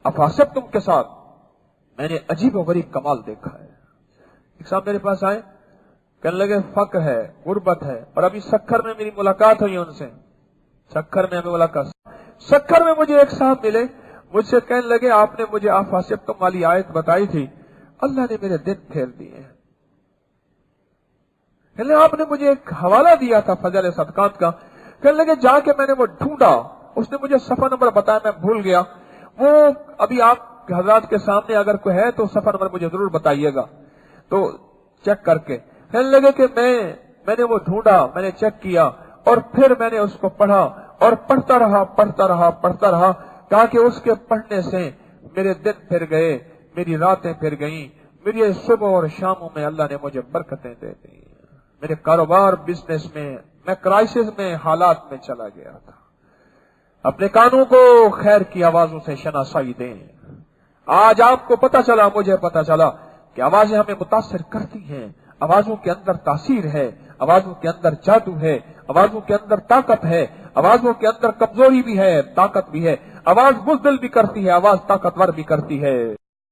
अफासिब्तुम के साथ मैंने अजीब और गरीब कमाल देखा है। एक साहब मेरे पास आए, कहने लगे फक्र है, गुर्बत है, और अभी सखर में मेरी मुलाकात हुई उनसे। सखर में हमें मुलाकात, सखर में मुझे एक साहब मिले, मुझसे कहने लगे आपने मुझे अफासिब्तुम वाली आयत बताई थी, अल्लाह ने मेरे दिन फेर दिए हैं। कहने आपने मुझे एक हवाला दिया था फजल सदकात का, कहने लगे जाके मैंने वो ढूंढा, उसने मुझे सफर नंबर बताया, मैं भूल गया। वो अभी आप हजरात के सामने अगर कोई है तो सफर नंबर मुझे जरूर बताइएगा, तो चेक करके। कहने लगे कि मैंने वो ढूंढा, मैंने चेक किया, और फिर मैंने उसको पढ़ा, और पढ़ता रहा, कहा कि उसके पढ़ने से मेरे दिन फिर गए, मेरी रातें फिर गईं, मेरी सुबह और शामों में अल्लाह ने मुझे बरकतें दे दी। मेरे कारोबार बिजनेस में मैं क्राइसिस में हालात में चला गया था। अपने कानों को खैर की आवाजों से शनासाई दें। आज आपको पता चला, मुझे पता चला कि आवाजें हमें मुतासिर करती हैं, आवाजों के अंदर तासीर है, आवाजों के अंदर जादू है, आवाजों के अंदर ताकत है, आवाजों के अंदर कमजोरी भी है, ताकत भी है। आवाज बुज़दिल भी करती है, आवाज ताकतवर भी करती है।